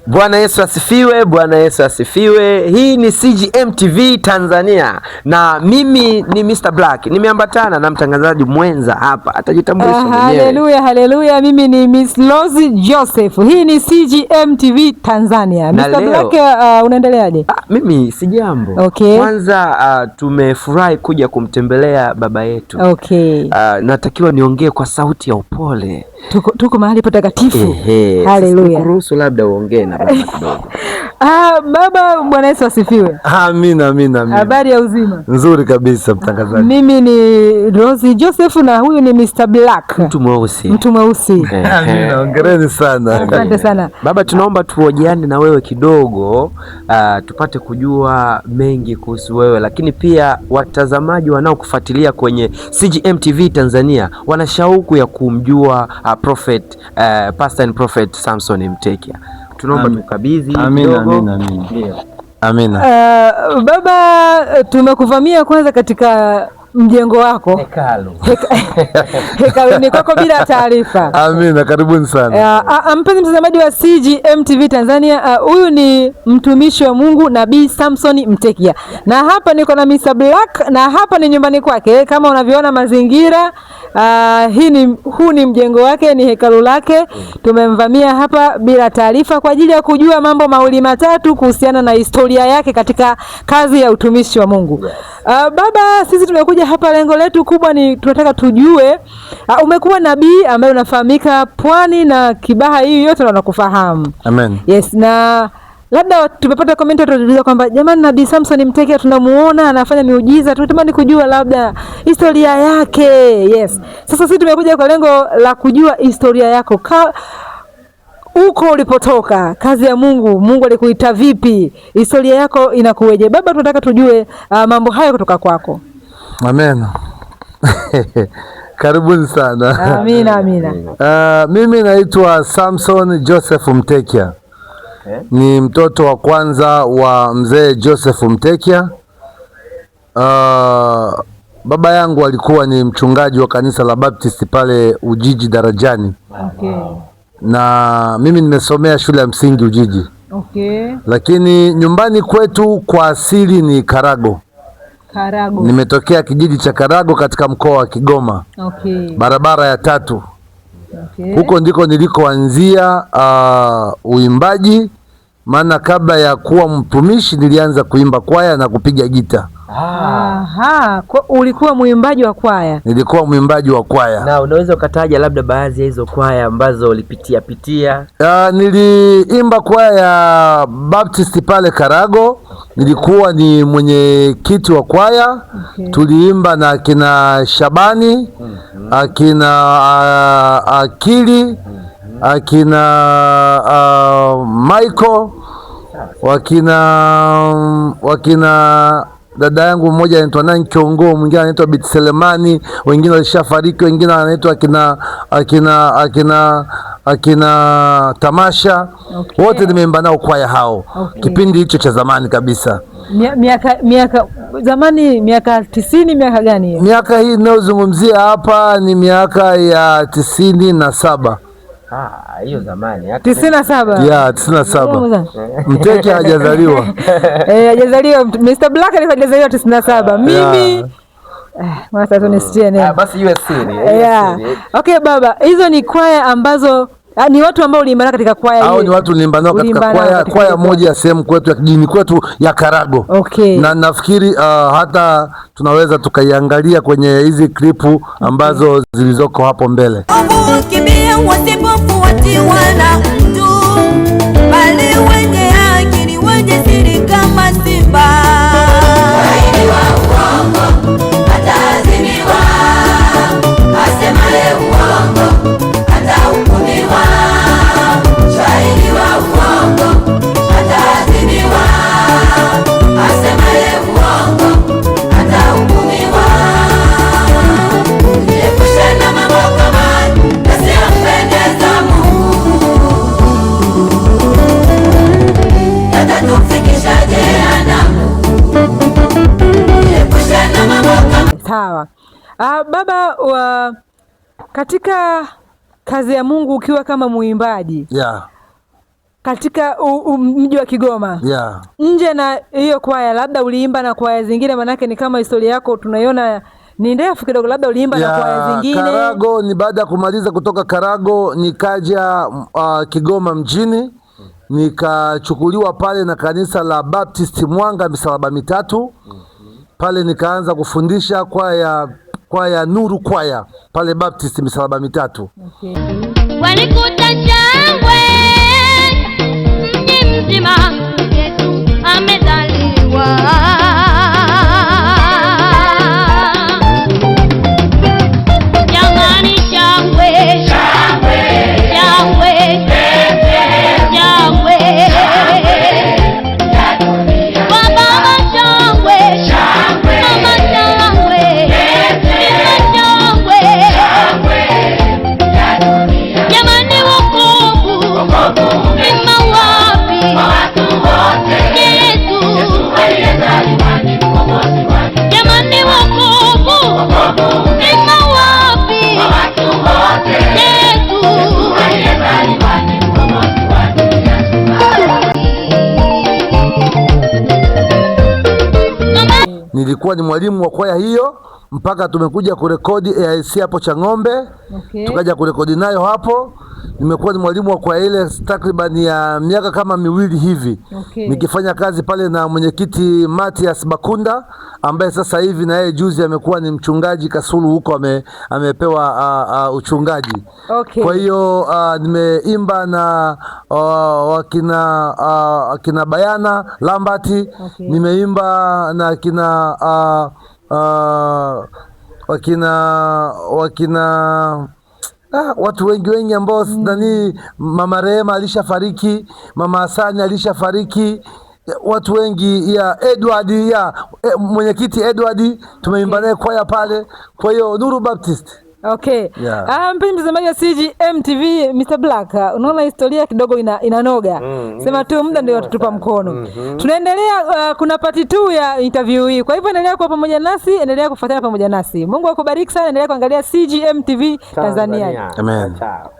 Bwana Yesu asifiwe, Bwana Yesu asifiwe. Hii ni CGM TV Tanzania na mimi ni Mr. Black. Nimeambatana na mtangazaji mwenza hapa, atajitambulisha mwenyewe. Haleluya, haleluya. Mimi ni Miss Rose Joseph. Hii ni CGM TV Tanzania. Mr. Black, unaendeleaje? Mimi si jambo. Okay. Kwanza tumefurahi kuja kumtembelea baba yetu. Okay. Natakiwa niongee kwa sauti ya upole. Tuko mahali patakatifu. Haleluya. Kuruhusu labda uongee na baba kidogo. Baba, Bwana Yesu asifiwe. Amina, amina, amina. Habari ya uzima? Nzuri kabisa mtangazaji. Mimi ni Rose Joseph na huyu ni Mr. Black. Mtu mweusi. Mtu mweusi. Amina, hongereni sana. Asante sana. Baba, tunaomba tuhojiane na wewe kidogo, tupate kujua mengi kuhusu wewe, lakini pia watazamaji wanaokufuatilia kwenye CGM TV Tanzania wana shauku ya kumjua Prophet, Pastor and Prophet Samson Mtekia. Tunaomba tukabidhi kidogo. Amina. Baba, tumekuvamia kwanza katika mjengo wako. Hekalu ni kwako bila taarifa. Amina, karibuni sana. Mpenzi mtazamaji wa CGM TV Tanzania, huyu ni mtumishi wa Mungu Nabii Samson Mtekia. Na hapa niko na Mr. Black na hapa ni nyumbani kwake kama unavyoona mazingira. Huu ni mjengo wake, ni hekalu lake. Tumemvamia hapa bila taarifa kwa ajili ya kujua mambo mawili matatu kuhusiana na historia yake katika kazi ya utumishi wa Mungu. Baba, sisi tumekuja hapa, lengo letu kubwa ni tunataka tujue, umekuwa nabii ambaye unafahamika Pwani na Kibaha, hii yote wanakufahamu. Amen. Yes, na labda tumepata comment watuuliza kwamba jamani, Nabii Samson Mtekia tunamuona anafanya miujiza, tunatamani kujua labda historia yake. Yes. Sasa sisi tumekuja kwa lengo la kujua historia yako. Uko ulipotoka, kazi ya Mungu alikuita vipi? Historia yako inakuweje? Baba, tunataka tujue mambo hayo kutoka kwako. Amen. Karibuni sana. Amina, amina. Mimi naitwa Samson Joseph Mtekia. Ni mtoto wa kwanza wa mzee Joseph Mtekia. Baba yangu alikuwa ni mchungaji wa kanisa la Baptist pale Ujiji Darajani. Okay. Na mimi nimesomea shule ya msingi Ujiji. Okay. Lakini nyumbani kwetu kwa asili ni Karago. Karago. Nimetokea kijiji cha Karago katika mkoa wa Kigoma. Okay. Barabara ya 3. Okay. Huko ndiko nilikoanzia uimbaji, maana kabla ya kuwa mtumishi nilianza kuimba kwaya na kupiga gita. Ulikuwa mwimbaji wa kwaya? Nilikuwa mwimbaji wa kwaya. Na unaweza ukataja labda baadhi ya hizo kwaya ambazo ulipitia? Niliimba kwaya ya Baptist pale Karago. Nilikuwa ni mwenyekiti wa kwaya. Okay. Tuliimba na akina Shabani, akina Akili, akina Michael, wakina dada yangu mmoja anaitwa Nani Kiongo, mwingine anaitwa Bit Selemani, wengine walishafariki, wengine anaitwa akina Tamasha. Okay. Wote nimeimba nao kwaya hao. Okay. Kipindi hicho cha zamani kabisa. Miaka zamani, miaka 90, miaka gani hiyo? Miaka hii ninayozungumzia hapa ni miaka ya 97. Hiyo zamani. 97. Yeah, 97. Mtekia hajazaliwa. Hajazaliwa. Mr. Black alikuwa hajazaliwa 97. Mimi sasa tunisitie nini? Basi iwe siri. Okay baba, hizo ni kwaya ambazo ni watu ambao uliimba katika kwaya hiyo. Ni watu niliimba nao katika kwaya moja ya sehemu kwetu ya kijini kwetu ya Karago. Okay. Na nafikiri hata tunaweza tukaiangalia kwenye hizi klipu ambazo zilizoko hapo mbele. Kimbia wasipofuatiwa na mtu, bali wenye haki ni wenye siri kama simba. Shahidi wa uongo ataadhibiwa, asemaye uongo atahukumiwa. Shahidi wa uongo ataadhibiwa, asemaye uongo atahukumiwa. Epusha na mambo kama yasiyompendeza Mungu, yatatufikisha jehanamu. Epusha na mambo kama. Sawa. Baba, katika kazi ya Mungu ukiwa kama muimbaji, katika mji wa Kigoma. Yeah. Nje na hiyo kwaya, labda uliimba na kwaya zingine, manake ni kama historia yako tunaiona ni ndefu kidogo, labda uliimba na kwaya zingine. Karago ni baada ya kumaliza kutoka Karago nikaja Kigoma mjini, nikachukuliwa pale na kanisa la Baptist Mwanga Misalaba Mitatu. Pale nikaanza kufundisha kwaya Nuru kwaya pale Baptist Misalaba Mitatu. Okay. Walikuta shangwe mji mzima, Yesu amezaliwa. Jamani shangwe, shangwe, shangwe, shangwe, kwa baba shangwe, mama shangwe, shangwe, jamani wokovu ima wapi? Yesu jamani wokovu ima wapi? Yesu Nilikuwa ni mwalimu wa kwaya hiyo mpaka tumekuja kurekodi AIC hapo Chang'ombe. Okay. Tukaja kurekodi nayo hapo. Nimekuwa ni mwalimu wa kwaya ile takriban ya miaka kama 2 hivi. Okay. Nikifanya kazi pale na mwenyekiti Matias Bakunda ambaye sasa hivi na yeye juzi amekuwa ni mchungaji Kasulu huko, amepewa uchungaji. Okay. Kwa hiyo nimeimba na wakina Bayana Lambati. Okay. Nimeimba na wakina watu wengi ambao nani, Mama Rehema alishafariki, Mama Hasani alishafariki, watu wengi ya Edward mwenyekiti Edward tumeimba naye kwaya pale. Kwa hiyo Nuru Baptist. Okay. Yeah. Mpenzi mtazamaji wa CGM TV, Mr. Black, unaona historia kidogo inanoga. Sema tu muda ndio watutupa mkono. Tunaendelea, kuna part 2 ya interview hii. Kwa hivyo endelea kuwa pamoja nasi, endelea kufuatana pamoja nasi. Mungu akubariki sana, endelea kuangalia CGM TV Tanzania. Amen. Ciao.